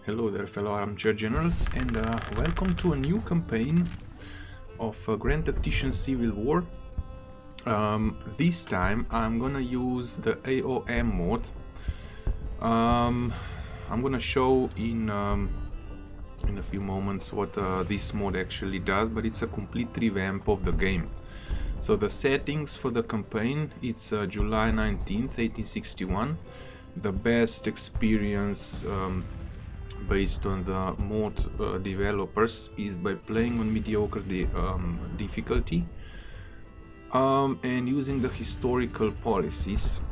Hello there, fellow armchair generals, and welcome to a new campaign of Grand Tactician Civil War. This time I'm gonna use the AOM mod. I'm gonna show in a few moments what this mod actually does, but it's a complete revamp of the game. So the settings for the campaign, it's July 19th, 1861. The best experience based on the mod developers is by playing on mediocre difficulty and using the historical policies.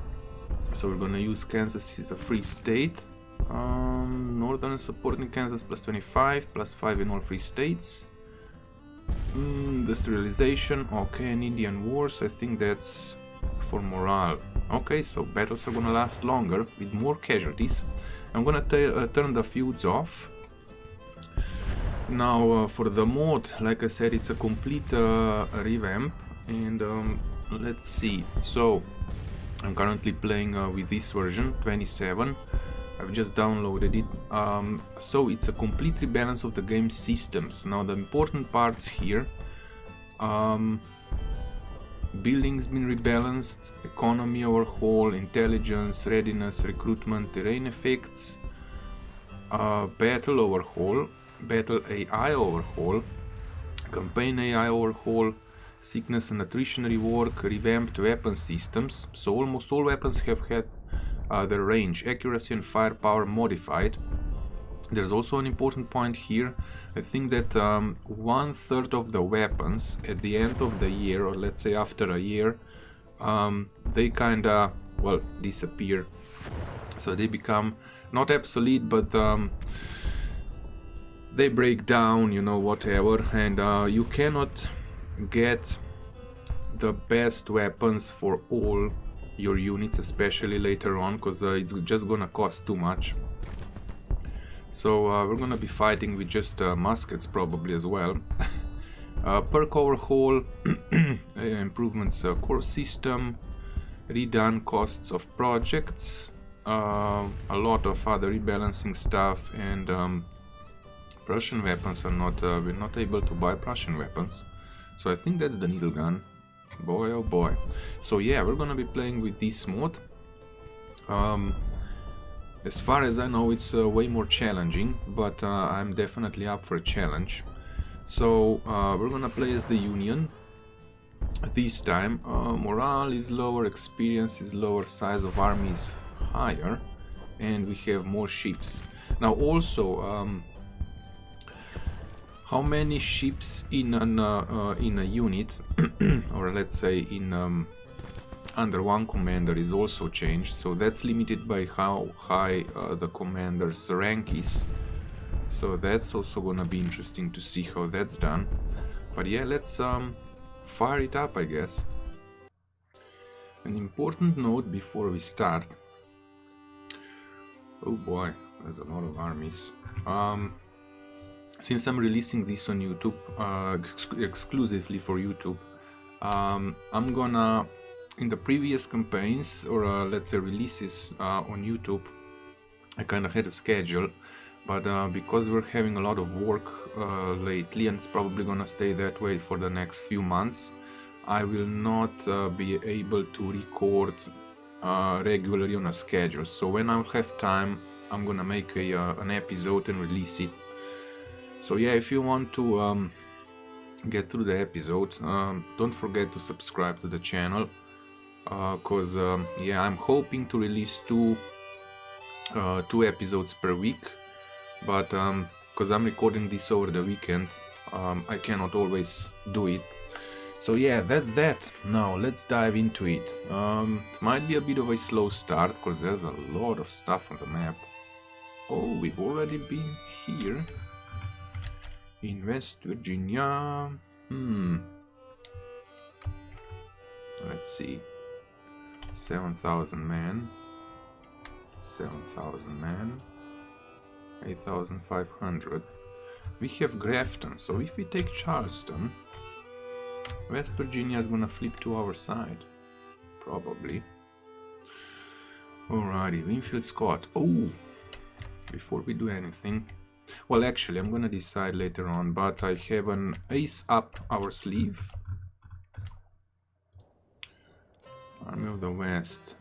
So we're gonna use Kansas is a free state, northern supporting Kansas plus 25, plus 5 in all free states. Industrialization, okay, and Indian Wars, I think that's for morale. Okay, so battles are gonna last longer with more casualties. I'm gonna turn the feuds off. Now for the mod, like I said, it's a complete revamp, and let's see. So I'm currently playing with this version 27. I've just downloaded it. So it's a complete rebalance of the game systems. Now the important parts here, building's been rebalanced, economy overhaul, intelligence, readiness, recruitment, terrain effects, battle overhaul, battle AI overhaul, campaign AI overhaul, sickness and attrition rework, revamped weapon systems. So almost all weapons have had their range, accuracy and firepower modified. There's also an important point here. I think that 1/3 of the weapons at the end of the year, or let's say after a year, they kinda, well, disappear. So they become not obsolete, but they break down, you know, whatever, and you cannot get the best weapons for all your units, especially later on, because it's just gonna cost too much. So we're gonna be fighting with just muskets probably as well. Perk overhaul, improvements core system, redone costs of projects, a lot of other rebalancing stuff, and Prussian weapons are not, we're not able to buy Prussian weapons. So I think that's the needle gun. Boy oh boy. So yeah, we're gonna be playing with this mod. As far as I know, it's way more challenging, but I'm definitely up for a challenge. So we're gonna play as the Union. This time morale is lower, experience is lower, size of army is higher, and we have more ships. Now also, how many ships in a unit, or let's say in under one commander, is also changed, so that's limited by how high the commander's rank is. So that's also gonna be interesting to see how that's done. But yeah, let's fire it up, I guess. An important note before we start. Oh boy, there's a lot of armies. Since I'm releasing this on YouTube, exclusively for YouTube, I'm gonna, in the previous campaigns, or let's say releases on YouTube, I kind of had a schedule, but because we're having a lot of work lately, and it's probably gonna stay that way for the next few months, I will not be able to record regularly on a schedule. So when I'll have time, I'm gonna make an episode and release it. So yeah, if you want to get through the episode, don't forget to subscribe to the channel. Cause yeah, I'm hoping to release two episodes per week, but cause I'm recording this over the weekend, I cannot always do it. So yeah, that's that. Now let's dive into it. It might be a bit of a slow start, cause there's a lot of stuff on the map. Oh, we've already been here in West Virginia. Let's see. 7,000 men, 7,000 men, 8,500. We have Grafton, so if we take Charleston, West Virginia is gonna flip to our side, probably. Alrighty, Winfield Scott. Oh, before we do anything. Well, actually, I'm gonna decide later on, but I have an ace up our sleeve. Army of the West.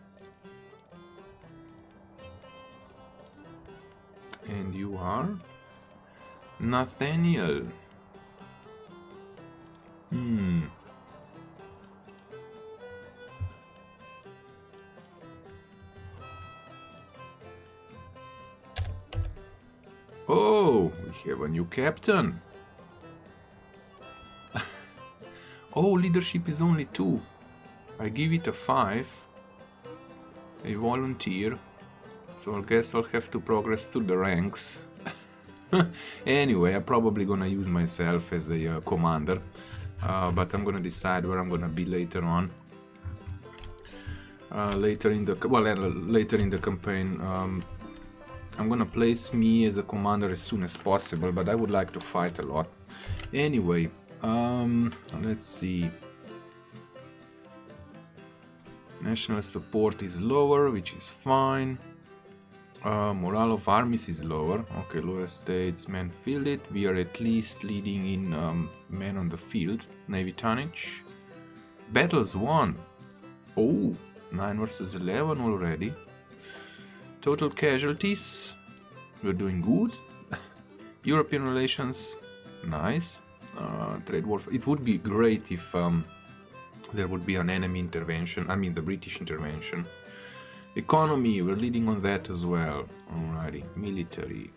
And you are? Nathaniel. Oh, we have a new captain. Oh, leadership is only 2. I give it a 5. A volunteer. So I guess I'll have to progress through the ranks. Anyway, I'm probably gonna use myself as a commander. But I'm gonna decide where I'm gonna be later on. Later in the campaign. I'm gonna place me as a commander as soon as possible, but I would like to fight a lot. Anyway, let's see. National support is lower, which is fine. Morale of armies is lower. Okay, loyal statesmen filled it. We are at least leading in men on the field. Navy tonnage. Battles won. Oh, 9 versus 11 already. Total casualties, we're doing good. European relations, nice. Trade war, it would be great if there would be an enemy intervention, I mean the British intervention. Economy, we're leading on that as well. Alrighty, military.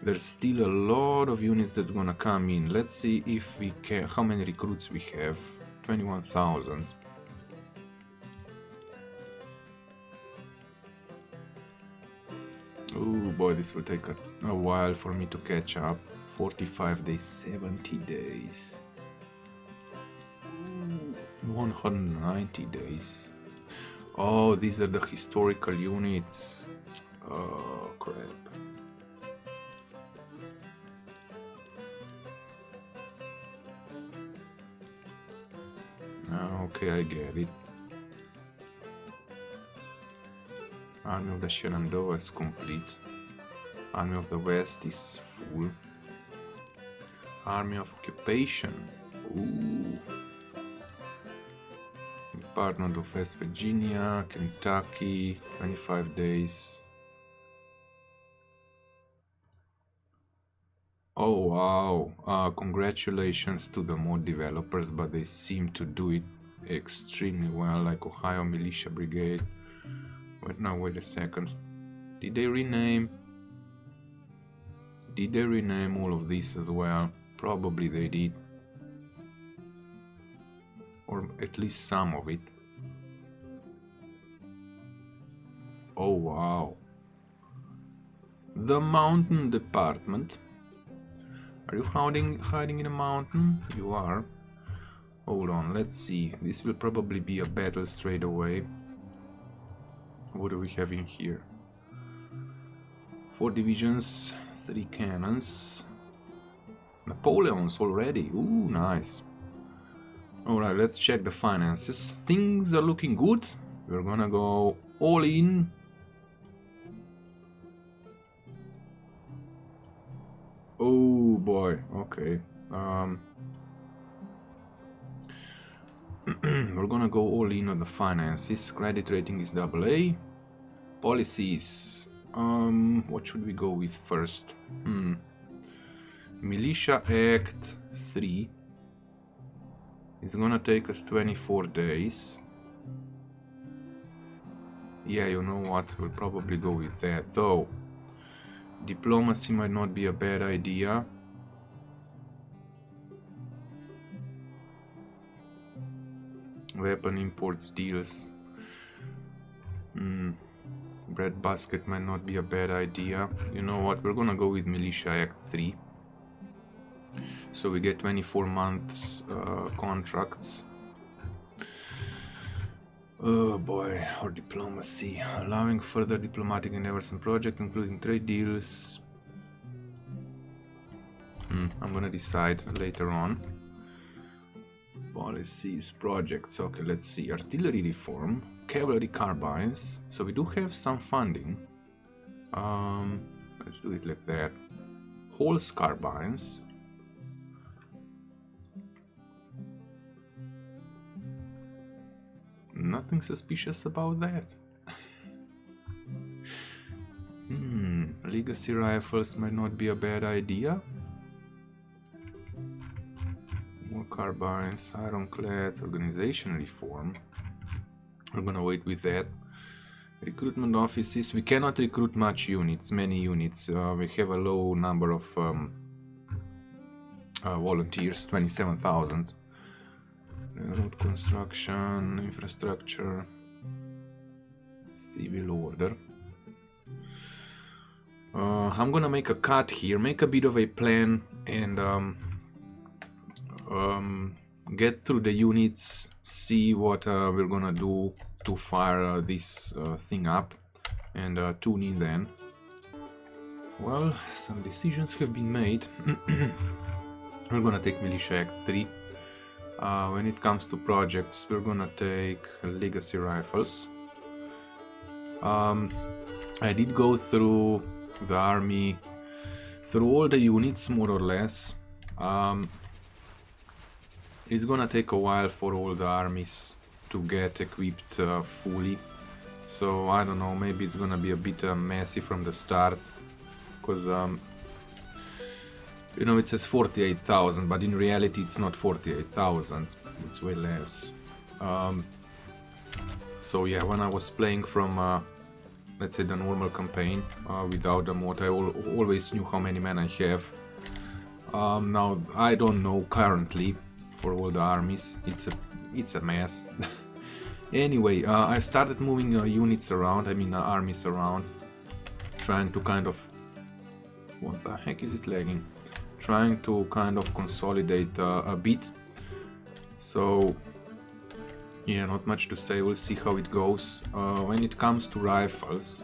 There's still a lot of units that's gonna come in. Let's see if we can, how many recruits we have. 21,000. Oh boy, this will take a while for me to catch up. 45 days, 70 days. 190 days. Oh, these are the historical units. Oh, crap. Okay, I get it. Army of the Shenandoah is complete. Army of the West is full. Army of Occupation. Ooh. Department of West Virginia, Kentucky, 25 days. Oh wow, congratulations to the mod developers, but they seem to do it extremely well, like Ohio Militia Brigade. Wait a second. Did they rename all of these as well? Probably they did. Or at least some of it. Oh wow. The Mountain Department. Are you hiding in a mountain? You are. Hold on, let's see. This will probably be a battle straight away. What do we have in here? 4 divisions, 3 cannons. Napoleons already. Ooh, nice. Alright, let's check the finances. Things are looking good. We're gonna go all in. Oh boy, okay. We're gonna go all in on the finances. Credit rating is AA. Policies. What should we go with first? Militia Act 3 is gonna take us 24 days. Yeah, you know what? We'll probably go with that. Though, diplomacy might not be a bad idea. Weapon imports deals. Bread basket might not be a bad idea. You know what? We're gonna go with Militia Act 3. So we get 24 months contracts. Oh boy, our diplomacy. Allowing further diplomatic endeavors and projects, including trade deals. I'm gonna decide later on. Policies, projects. Okay, let's see. Artillery reform, cavalry carbines. So we do have some funding. Let's do it like that. Horse carbines. Nothing suspicious about that. Legacy rifles might not be a bad idea. More carbines, ironclads, organization reform. We're gonna wait with that. Recruitment offices. We cannot recruit many units. We have a low number of volunteers, 27,000. Road construction, infrastructure, civil order. I'm gonna make a cut here, make a bit of a plan, and get through the units, see what we're gonna do to fire this thing up, and tune in then. Well, some decisions have been made. We're gonna take Militia Act 3. When it comes to projects, we're gonna take legacy rifles. I did go through the army, through all the units more or less. It's gonna take a while for all the armies to get equipped fully. So I don't know, maybe it's gonna be a bit messy from the start, because you know, it says 48,000, but in reality it's not 48,000, it's way less. So yeah, when I was playing from, let's say, the normal campaign, without the mod, I always knew how many men I have. Now, I don't know currently for all the armies, it's a mess. Anyway, I've started moving units around, I mean armies around, trying to kind of... What the heck is it lagging? Trying to kind of consolidate a bit. So yeah, not much to say, we'll see how it goes. When it comes to rifles,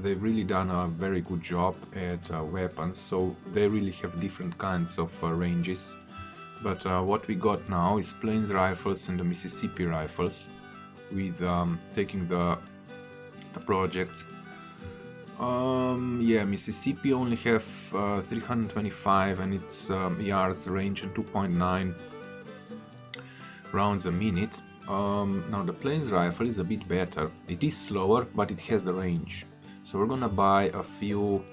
they've really done a very good job at weapons, so they really have different kinds of ranges. But what we got now is plains rifles and the Mississippi rifles, with taking the project. Yeah, Mississippi only have 325 and its yards range and 2.9 rounds a minute. Now the plains rifle is a bit better. It is slower, but it has the range. So we're gonna buy a few...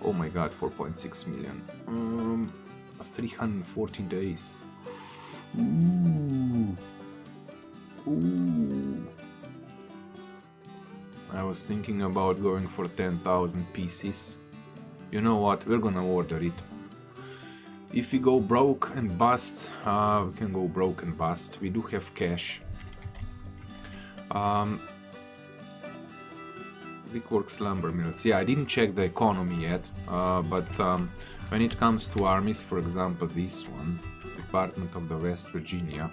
Oh my god, 4.6 million. 314 days. Ooh. Ooh. I was thinking about going for 10,000 pieces. You know what, we're gonna order it. If we go broke and bust, we can go broke and bust. We do have cash. Brickworks, lumber mills. Yeah, I didn't check the economy yet, but when it comes to armies, for example, this one, Department of the West Virginia.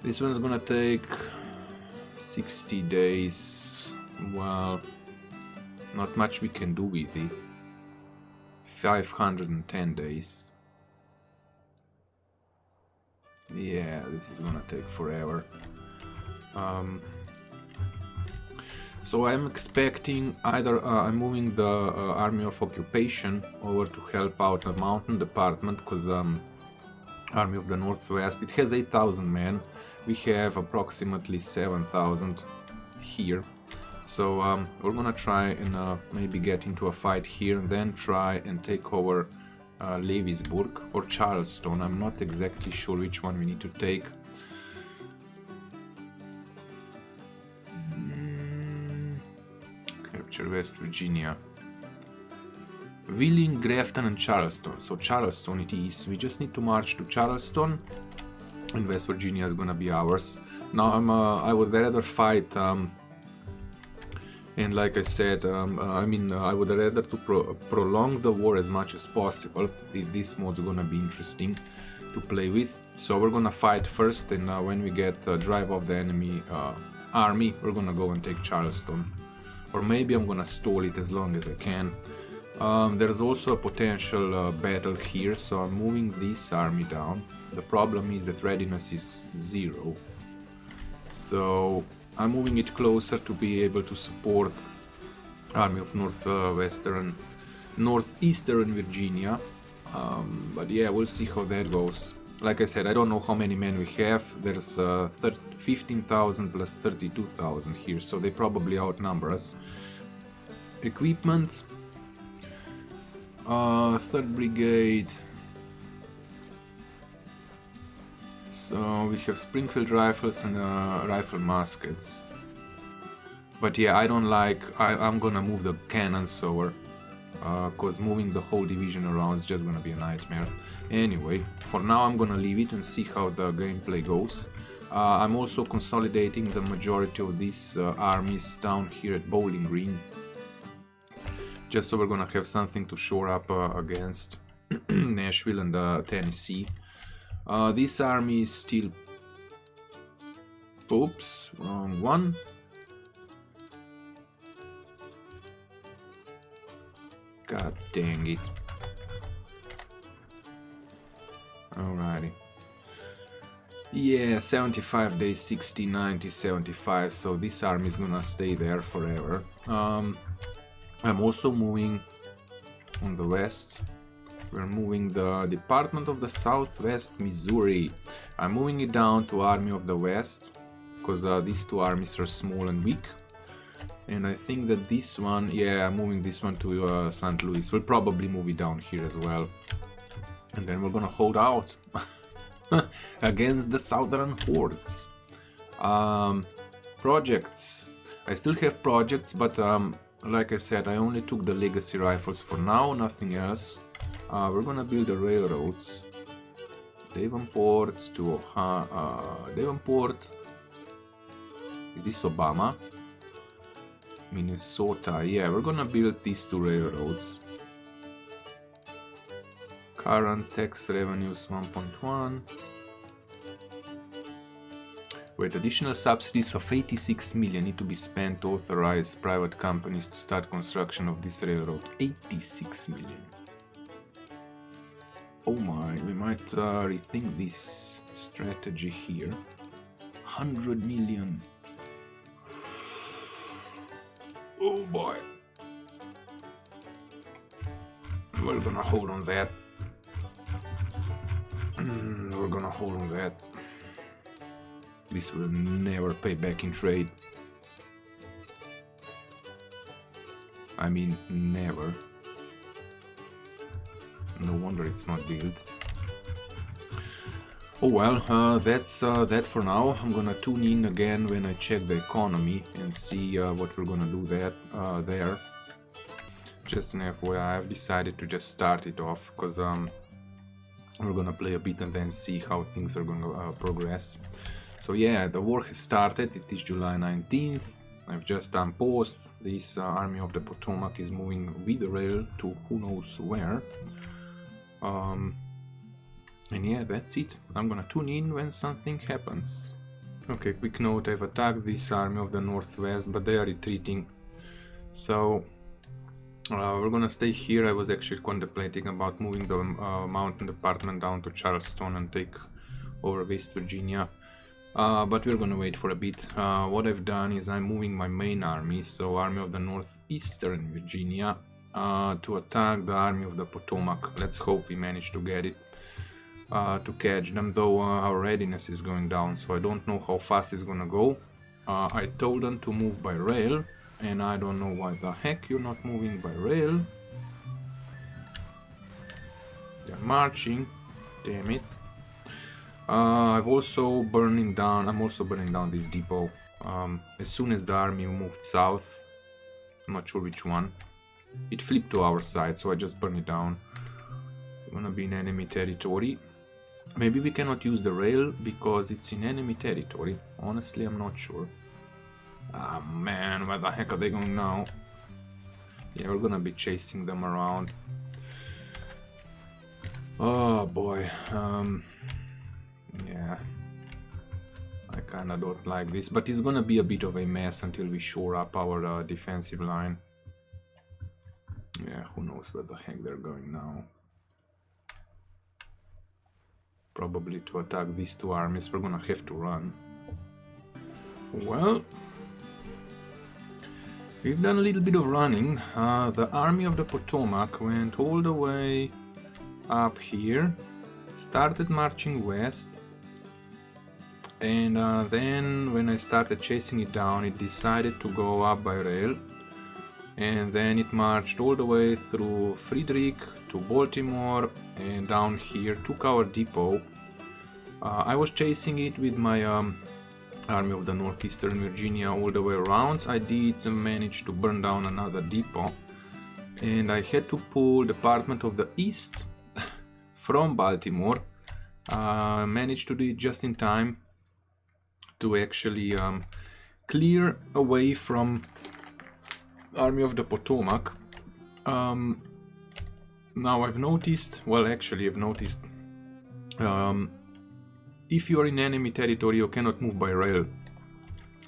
This one's gonna take 60 days. Well, not much we can do with it. 510 days. Yeah, this is gonna take forever. So I'm expecting either I'm moving the Army of Occupation over to help out the Mountain Department, because Army of the Northwest, it has 8,000 men. We have approximately 7,000 here. So we're gonna try and maybe get into a fight here, and then try and take over Lewisburg or Charleston. I'm not exactly sure which one we need to take. Capture West Virginia. Wheeling, Grafton and Charleston. So Charleston it is. We just need to march to Charleston, and West Virginia is gonna be ours. Now I would rather fight, and like I said, I would rather to prolong the war as much as possible, if this mod's gonna be interesting to play with. So we're gonna fight first, and when we get drive off the enemy army, we're gonna go and take Charleston. Or maybe I'm gonna stall it as long as I can. There's also a potential battle here, so I'm moving this army down. The problem is that readiness is 0. So I'm moving it closer to be able to support Army of Northeastern Virginia. But yeah, we'll see how that goes. Like I said, I don't know how many men we have. There's 15,000 plus 32,000 here, so they probably outnumber us. Equipment. 3rd Brigade. So we have Springfield rifles and rifle muskets. But yeah, I don't like... I'm gonna move the cannons over. Cause moving the whole division around is just gonna be a nightmare. Anyway, for now I'm gonna leave it and see how the gameplay goes. I'm also consolidating the majority of these armies down here at Bowling Green. Just so we're gonna have something to shore up against Nashville and Tennessee. This army is still... Oops, wrong one. God dang it. Alrighty. Yeah, 75 days, 60, 90, 75, so this army is gonna stay there forever. I'm also moving on the west. We're moving the Department of the Southwest Missouri. I'm moving it down to Army of the West, because these two armies are small and weak. And I think that this one, yeah, I'm moving this one to St. Louis. We'll probably move it down here as well. And then we're gonna hold out against the Southern Hordes. Projects. I still have projects, but like I said, I only took the legacy rifles for now, nothing else. We're gonna build the railroads. Davenport to Davenport. Is this Obama? Minnesota. Yeah, we're gonna build these two railroads. Current tax revenues 1.1. Wait, additional subsidies of 86 million need to be spent to authorize private companies to start construction of this railroad. 86 million. Oh my, we might rethink this strategy here. 100 million. Oh boy. We're gonna hold on that. We're gonna hold on that. This will never pay back in trade. I mean, never. No wonder it's not built. Oh well, that's that for now. I'm gonna tune in again when I check the economy and see what we're gonna do there. Just an FYI, I've decided to just start it off because we're gonna play a bit and then see how things are gonna progress. So yeah, the war has started. It is July 19th. I've just done post. This Army of the Potomac is moving with the rail to who knows where. And yeah, that's it. I'm gonna tune in when something happens. Okay, quick note, I've attacked this Army of the Northwest, but they are retreating. So we're gonna stay here. I was actually contemplating about moving the mountain department down to Charleston and take over West Virginia. But we're gonna wait for a bit. What I've done is I'm moving my main army, so Army of the Northeastern Virginia, to attack the Army of the Potomac. Let's hope we manage to get it, to catch them, though our readiness is going down, so I don't know how fast it's gonna go. I told them to move by rail, and I don't know why the heck you're not moving by rail. They're marching, damn it. I'm also burning down this depot. As soon as the army moved south, I'm not sure which one, it flipped to our side, so I just burned it down. We're gonna be in enemy territory. Maybe we cannot use the rail because it's in enemy territory. Honestly, I'm not sure. Ah man, where the heck are they going now? Yeah, we're gonna be chasing them around. Oh boy. Yeah, I kinda don't like this, but it's gonna be a bit of a mess until we shore up our defensive line. Yeah, who knows where the heck they're going now. Probably to attack these two armies. We're gonna have to run. Well, We've done a little bit of running. The Army of the Potomac went all the way up here, started marching west, and then when I started chasing it down, it decided to go up by rail, and then it marched all the way through Frederick to Baltimore and down here, took our depot. I was chasing it with my Army of the Northeastern Virginia all the way around. I did manage to burn down another depot, and I had to pull Department of the East from Baltimore. Managed to do it just in time to actually clear away from Army of the Potomac. Now I've noticed, well actually I've noticed, if you are in enemy territory you cannot move by rail.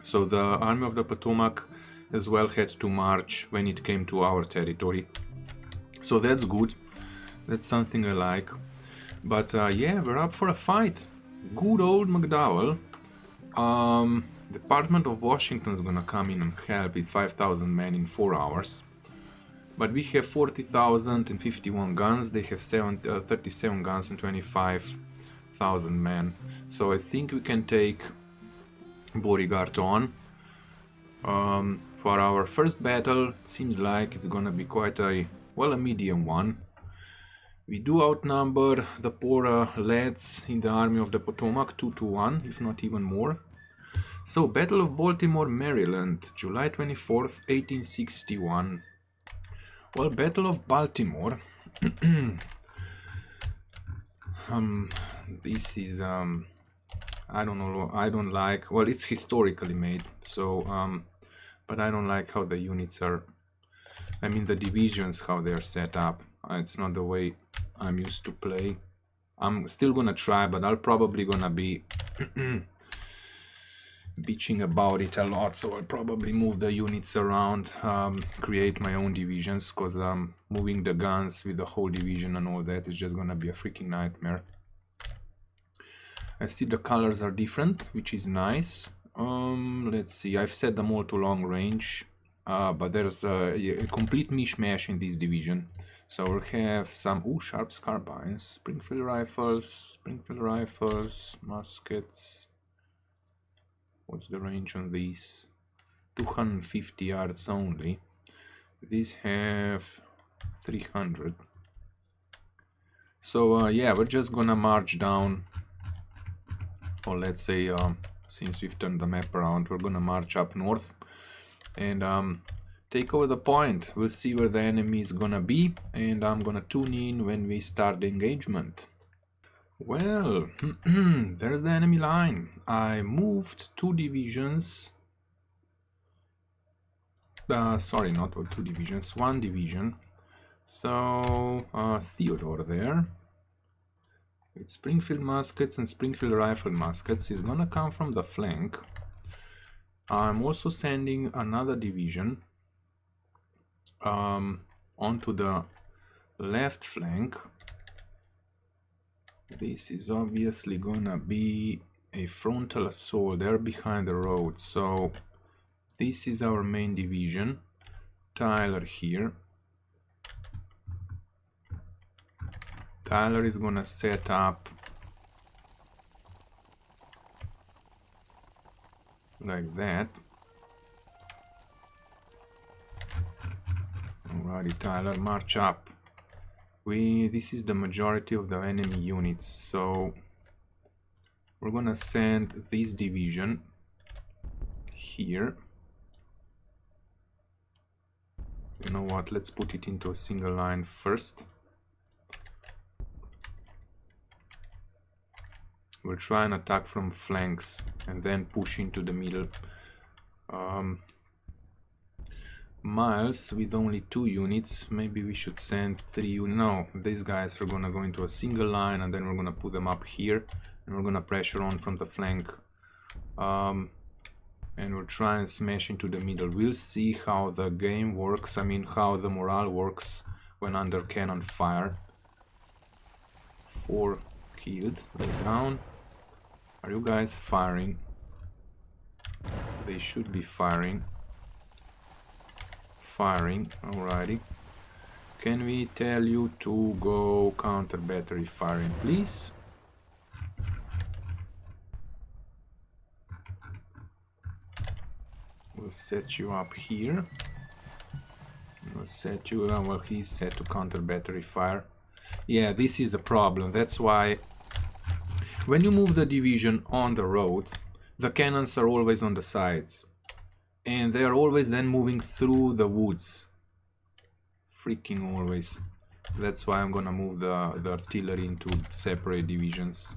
So the Army of the Potomac as well had to march when it came to our territory. So that's good, that's something I like. But yeah, we're up for a fight. Good old McDowell. Department of Washington's gonna come in and help with 5,000 men in 4 hours. But we have 40,000 and 51 guns, they have 37 guns and 25,000 men. So I think we can take Beauregard on. For our first battle, it seems like it's gonna be quite a, well, a medium one. We do outnumber the poor lads in the Army of the Potomac 2-1, if not even more. So, Battle of Baltimore, Maryland, July 24th, 1861. Well, Battle of Baltimore. This is, I don't know, I don't like, well, it's historically made, so, but I don't like how the units are, I mean the divisions, how they are set up. It's not the way I'm used to play. I'm still gonna try, but I'll probably gonna be bitching about it a lot, so I'll probably move the units around, create my own divisions, because moving the guns with the whole division and all that is just gonna be a freaking nightmare. I see the colors are different, which is nice. Let's see, I've set them all to long range, but there's a complete mishmash in this division. So we'll have some, sharp carbines, Springfield rifles, muskets. What's the range on these? 250 yards only. These have 300. So yeah, we're just gonna march down, or let's say, since we've turned the map around, we're gonna march up north and take over the point. We'll see where the enemy is gonna be, and I'm gonna tune in when we start the engagement. Well, there's the enemy line. I moved 2 divisions. Sorry, not 2 divisions, 1 division. So, Theodore there, with Springfield muskets and Springfield rifle muskets, is gonna come from the flank. I'm also sending another division onto the left flank. This is obviously gonna be a frontal assault. They're behind the road, so this is our main division. Tyler here. Tyler is gonna set up like that. Alrighty, Tyler, march up. This is the majority of the enemy units, so we're gonna send this division here. You know what, let's put it into a single line first. We'll try and attack from flanks and then push into the middle. Miles with only 2 units, maybe we should send 3 units. No, these guys are gonna go into a single line, and then we're gonna put them up here, and we're gonna pressure on from the flank, and we'll try and smash into the middle. We'll see how the game works, I mean how the morale works when under cannon fire. 4 killed, lay down. Are you guys firing? They should be firing. firing. Alrighty. Can we tell you to go counter battery firing, please? We'll set you up here. We'll set you, well, he's set to counter battery fire. Yeah, this is the problem. That's why when you move the division on the road, the cannons are always on the sides. And they are always then moving through the woods. Freaking always. That's why I'm gonna move the artillery into separate divisions.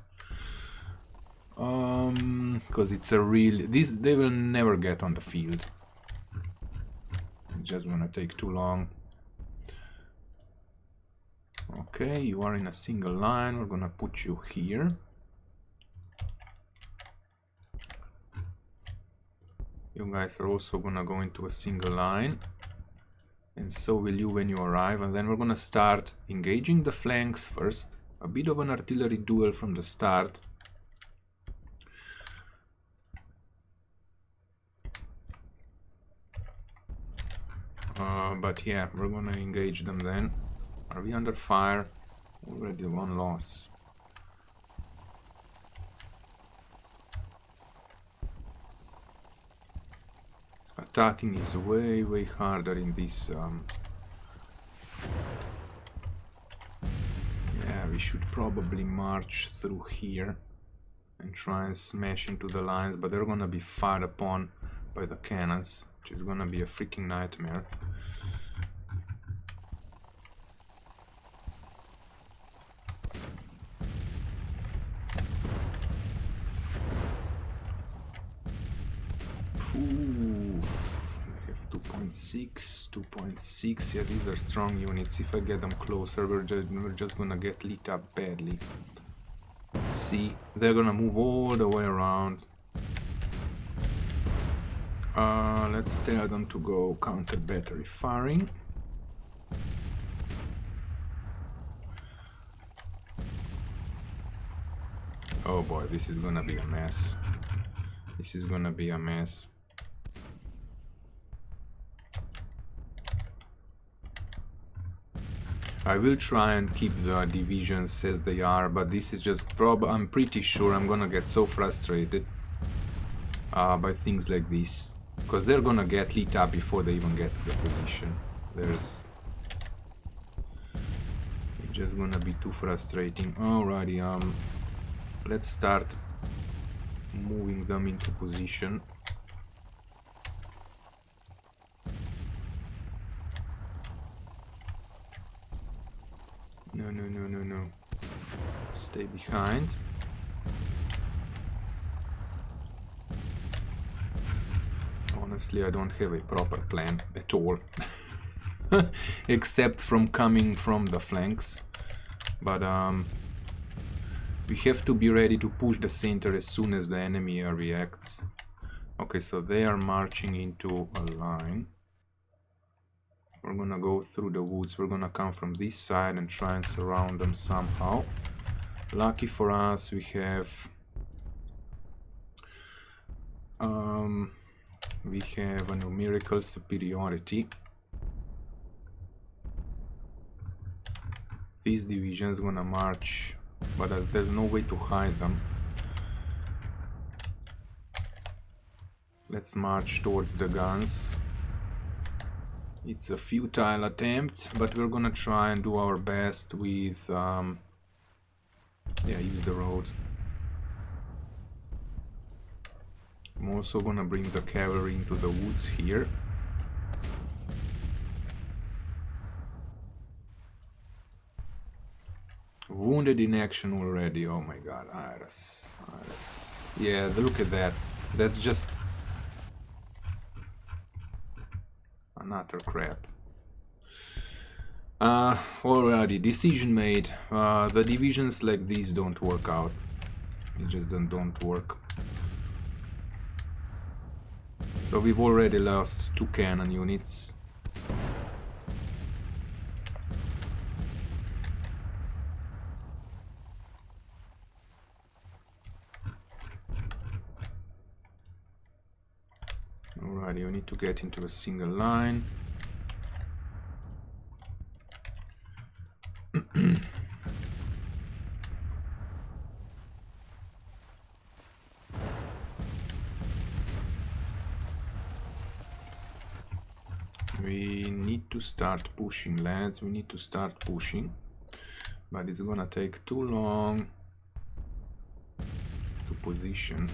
Because it's a real... they will never get on the field. It's just gonna take too long. Okay, you are in a single line. We're gonna put you here. You guys are also gonna go into a single line. And so will you when you arrive. And then we're gonna start engaging the flanks first. A bit of an artillery duel from the start. But yeah, we're gonna engage them then. Are we under fire? Already one loss. Attacking is way harder in this. Yeah, we should probably march through here and try and smash into the lines, but they're gonna be fired upon by the cannons, which is gonna be a freaking nightmare. Ooh, we have 2.6. Yeah, these are strong units. If I get them closer, we're just gonna get lit up badly. See, they're gonna move all the way around. Let's tell them to go counter battery firing. Oh boy, this is gonna be a mess. This is gonna be a mess. I will try and keep the divisions as they are, but this is just I'm pretty sure I'm gonna get so frustrated by things like this, because they're gonna get lit up before they even get to the position. It's just gonna be too frustrating. Alrighty, let's start moving them into position. No. Stay behind. Honestly, I don't have a proper plan at all. Except from coming from the flanks. But we have to be ready to push the center as soon as the enemy reacts. Okay, so they are marching into a line. We're gonna go through the woods. We're gonna come from this side and try and surround them somehow. Lucky for us, we have a numerical superiority. This division is gonna march, but there's no way to hide them. Let's march towards the guns. It's a futile attempt, but we're gonna try and do our best with yeah, use the road. I'm also gonna bring the cavalry into the woods here. Wounded in action already. Oh my god, Iris. Yeah, look at that. That's just an utter crap. Already, decision made. The divisions like these don't work out. It just don't work. So we've already lost 2 cannon units. Alright, you need to get into a single line. We need to start pushing, lads. We need to start pushing. But it's gonna take too long to position.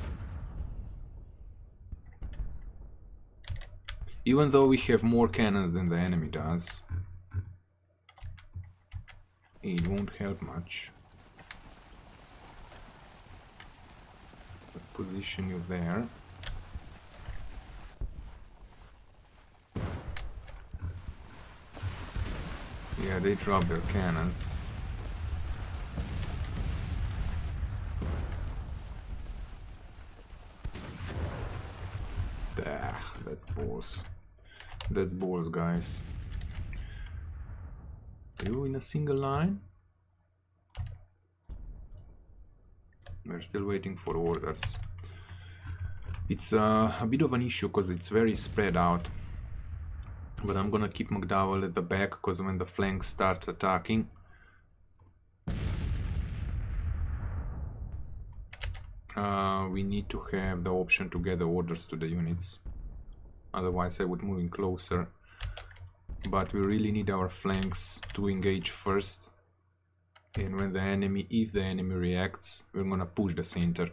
Even though we have more cannons than the enemy does, it won't help much. But position you there. Yeah, they drop their cannons. That's balls. That's balls, guys. You in a single line? We're still waiting for orders. It's a bit of an issue because it's very spread out. But I'm gonna keep McDowell at the back because when the flank starts attacking, we need to have the option to get the orders to the units. Otherwise I would move in closer. But we really need our flanks to engage first. And when the enemy, if the enemy reacts, we're gonna push the center.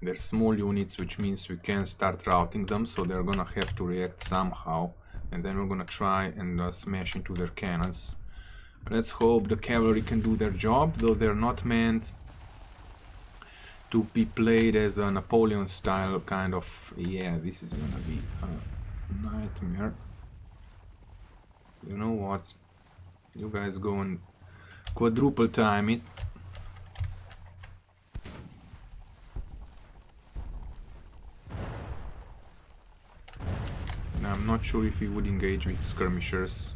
They're small units, which means we can start routing them, so they're gonna have to react somehow. And then we're gonna try and smash into their cannons. Let's hope the cavalry can do their job, though they're not meant to be played as a Napoleon style kind of... Yeah, this is gonna be a nightmare. You know what? You guys go and quadruple time it. Now, I'm not sure if we would engage with skirmishers.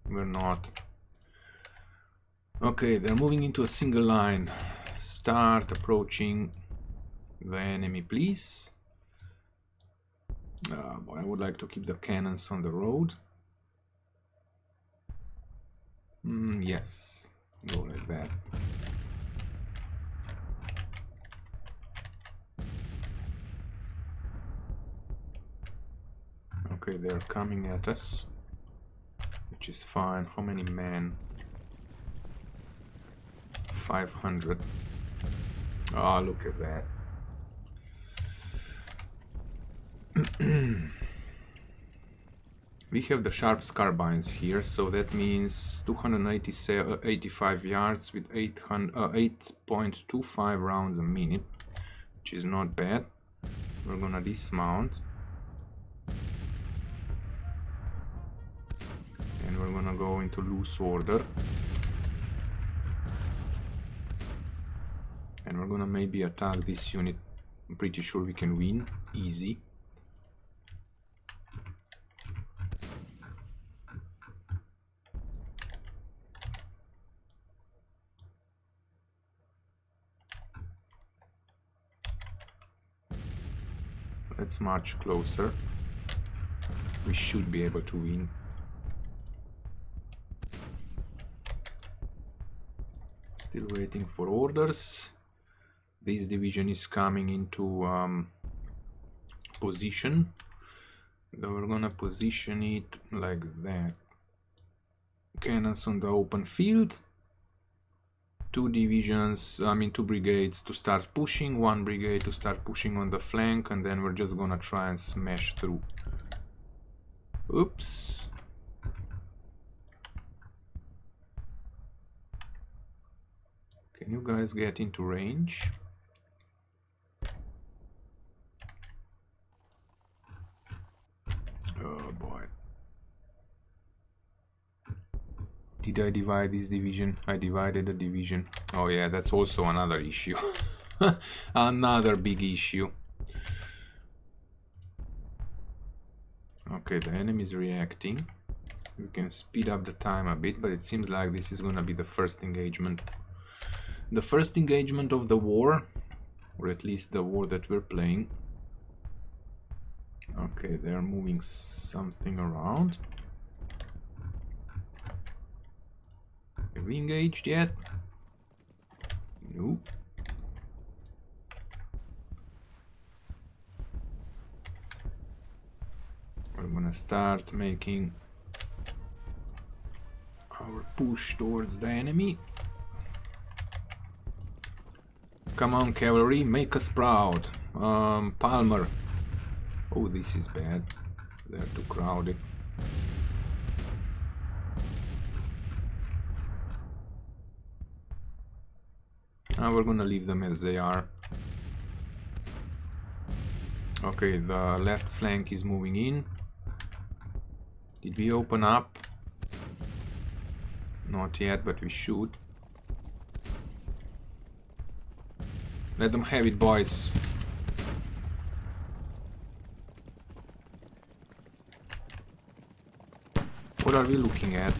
We're not. Okay, they're moving into a single line. Start approaching the enemy, please. I would like to keep the cannons on the road. Yes, go like that. Okay, they're coming at us, which is fine. How many men? 500. Ah, look at that. We have the sharp carbines here, so that means 285 yards with 8.25 rounds a minute, which is not bad. We're gonna dismount. And we're gonna go into loose order. And we're gonna maybe attack this unit. I'm pretty sure we can win. Easy. Let's march closer. We should be able to win. Still waiting for orders. This division is coming into position. Though we're gonna position it like that. Cannons on the open field. Two brigades to start pushing, one brigade to start pushing on the flank, and then we're just gonna try and smash through. Oops. Can you guys get into range? Oh boy. Did I divide this division? I divided the division. Oh yeah, that's also another issue. Another big issue. Okay, the enemy is reacting. We can speed up the time a bit, but it seems like this is gonna be the first engagement. The first engagement of the war, or at least the war that we're playing. Okay, they're moving something around. we engaged yet? No. We're gonna start making our push towards the enemy. Come on, cavalry, make us proud. Palmer. Oh, this is bad. They're too crowded. Now we're gonna leave them as they are. Okay, the left flank is moving in. Did we open up? Not yet, but we should. Let them have it, boys. What are we looking at?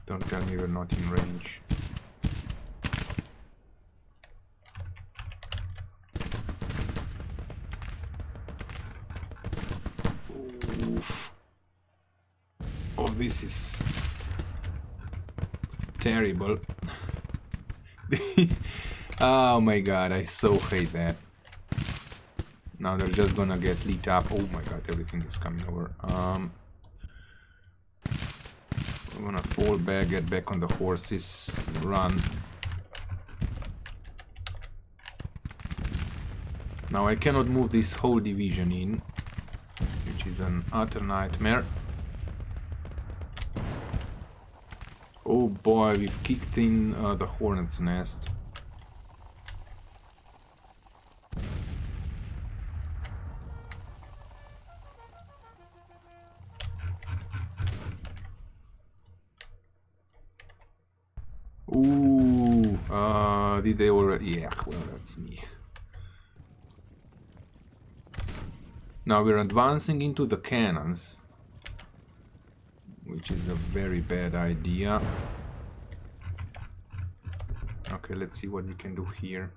Don't tell me we're not in range. Oof. Oh, this is terrible. Oh my god, I so hate that. Now they're just gonna get lit up. Oh my god, everything is coming over. We're gonna fall back, get back on the horses, run. Now I cannot move this whole division in, which is an utter nightmare. Oh boy, we've kicked in the hornet's nest. Ooh, did they already? Yeah, well, that's me. Now we're advancing into the cannons, which is a very bad idea. Okay, let's see what we can do here.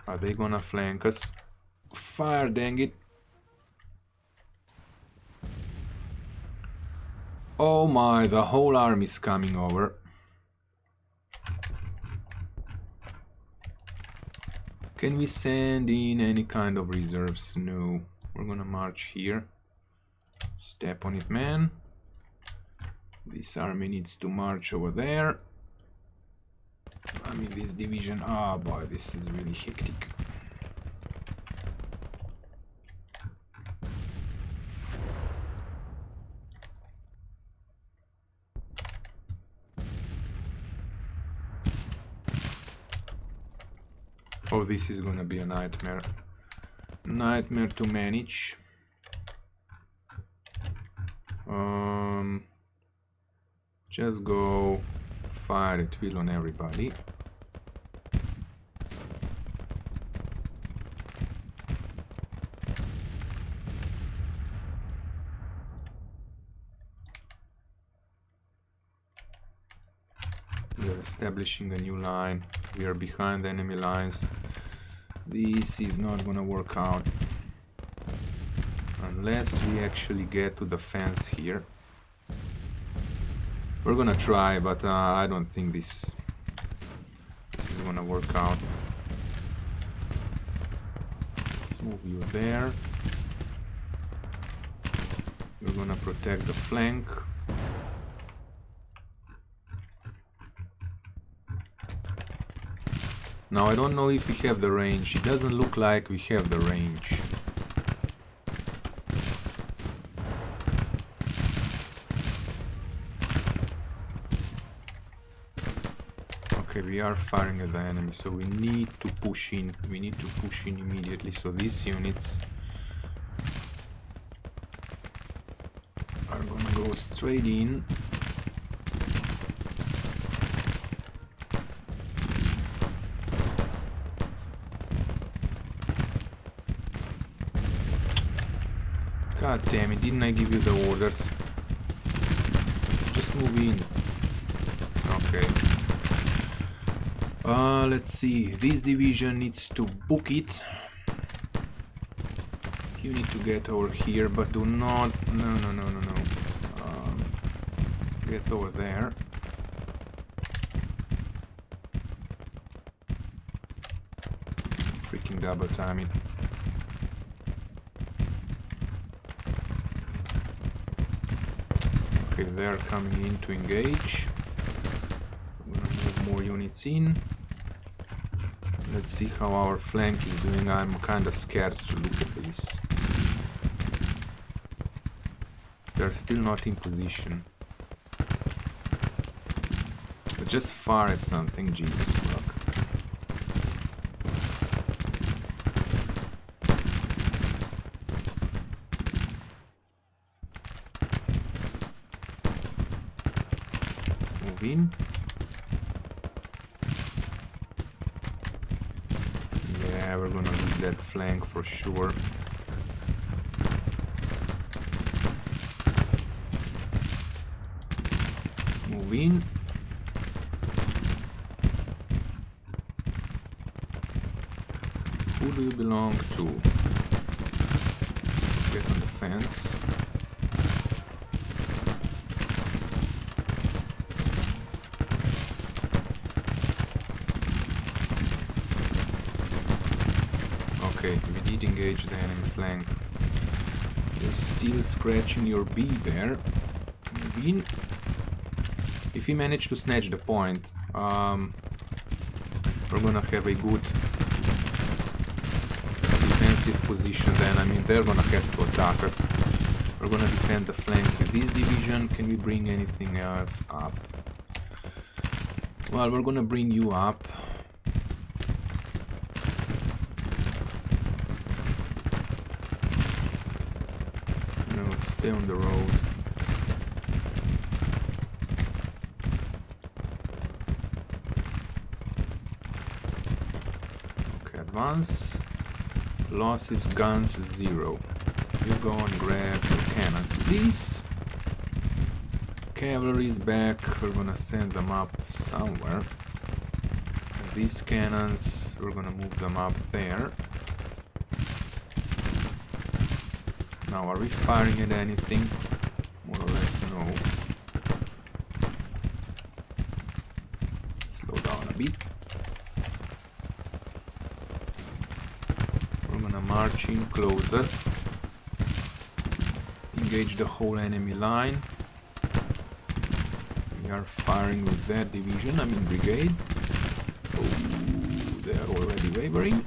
Are they gonna flank us? Fire, dang it! Oh my, the whole army's coming over. Can we send in any kind of reserves? No. We're gonna march here. Step on it, man. This army needs to march over there. I mean, this division. Oh boy, this is really hectic. Oh, this is gonna be a nightmare. Nightmare to manage. Just go fire at will on everybody. We're establishing a new line. We are behind the enemy lines. This is not gonna work out unless we actually get to the fence here. We're gonna try, but I don't think this is gonna work out. Let's move you there. We're gonna protect the flank. Now I don't know if we have the range. It doesn't look like we have the range. Okay, we are firing at the enemy, so we need to push in. We need to push in immediately. So these units are gonna go straight in. God damn it, didn't I give you the orders? Just move in. Okay. Let's see. This division needs to book it. You need to get over here, but do not... No. Get over there. Freaking double time it. Okay, they're coming in to engage. I'm gonna move more units in. Let's see how our flank is doing. I'm kinda scared to look at this. They're still not in position. I just fire at something, Jesus fuck. Move in. Yeah, we're gonna lose that flank for sure. Move in. Who do you belong to? Get on the fence. Okay, we did engage the enemy flank. You're still scratching your B there. Move in. If we manage to snatch the point, we're gonna have a good defensive position then. I mean, they're gonna have to attack us. We're gonna defend the flank with this division. Can we bring anything else up? Well, we're gonna bring you up. No, stay on the road. Okay, advance. Losses, guns, 0. You go and grab your cannons, please. Cavalry is back. We're gonna send them up somewhere. And these cannons, we're gonna move them up there. Now, are we firing at anything? More or less, no. Slow down a bit. March in closer. Engage the whole enemy line. We are firing with that division, I mean brigade. Oh, they are already wavering.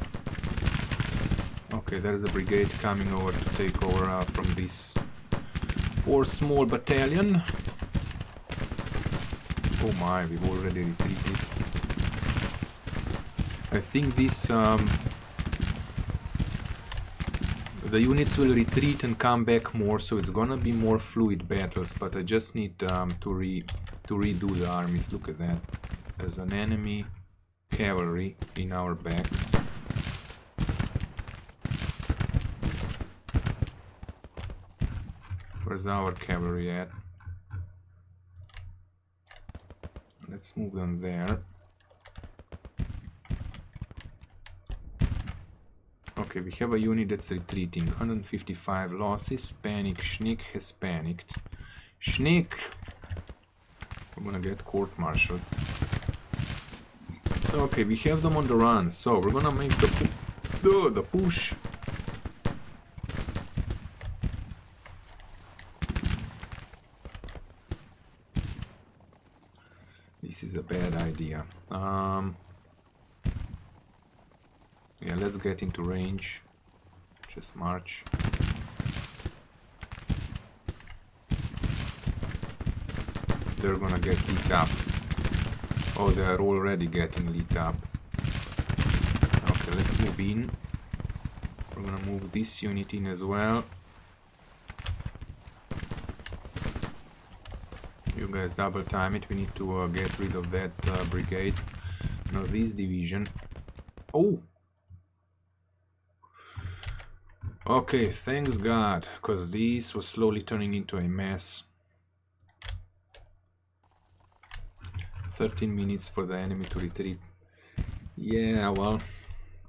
Okay, there's the brigade coming over to take over from this poor small battalion. Oh my, we've already retreated. I think this the units will retreat and come back more, so it's gonna be more fluid battles, but I just need to redo the armies. Look at that. There's an enemy cavalry in our backs. Where's our cavalry at? Let's move them there. Okay, we have a unit that's retreating. 155 losses. Panic. Schnick has panicked. Schnick! I'm gonna get court-martialed. Okay, we have them on the run, so we're gonna make the push. This is a bad idea. Yeah, let's get into range. Just march. They're gonna get lit up. Oh, they are already getting lit up. Okay, let's move in. We're gonna move this unit in as well. You guys double time it. We need to get rid of that brigade. Now this division. Oh! Okay, thanks God, because this was slowly turning into a mess. 13 minutes for the enemy to retreat. Yeah, well,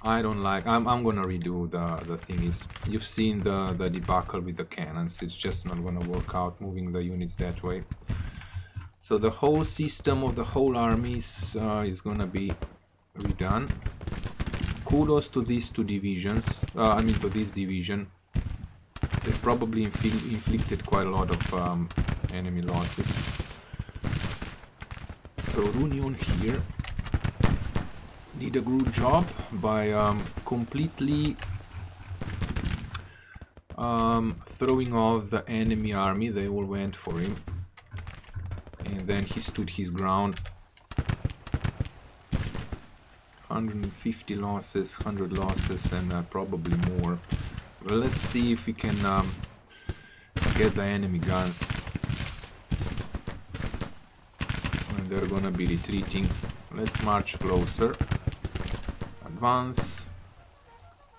I don't like... I'm gonna redo the thingies. You've seen the debacle with the cannons. It's just not gonna work out moving the units that way. So the whole system of the whole army is gonna be redone. Kudos to these two divisions, to this division. They've probably inflicted quite a lot of enemy losses. So Runion here did a good job by completely throwing off the enemy army. They all went for him, and then he stood his ground. 150 losses, 100 losses, and probably more. Well, let's see if we can get the enemy guns when they're gonna be retreating. Let's march closer. Advance.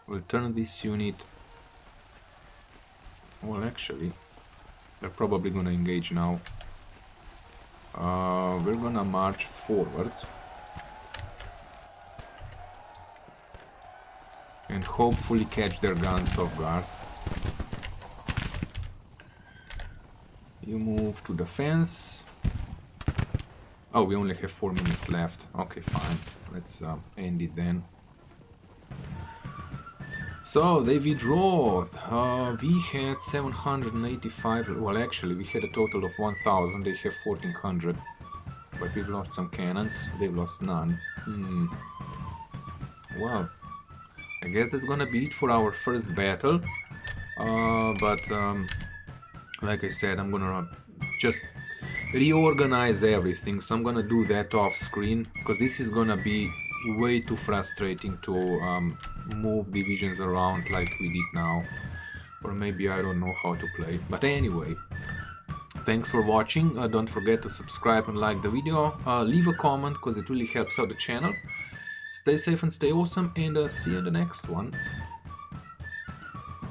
We'll turn this unit. Well, actually, they're probably gonna engage now. We're gonna march forward and hopefully catch their guns off guard. You move to the fence. Oh, we only have 4 minutes left. Okay, fine. Let's end it then. So they withdraw. We had 785. Well, actually, we had a total of 1,000. They have 1,400. But we've lost some cannons. They've lost none. Well, I guess that's gonna be it for our first battle. Like I said, I'm gonna just reorganize everything. So I'm gonna do that off screen, because this is gonna be way too frustrating to move divisions around like we did now. Or maybe I don't know how to play. But anyway, thanks for watching. Don't forget to subscribe and like the video. Leave a comment, because it really helps out the channel. Stay safe and stay awesome, and see you in the next one.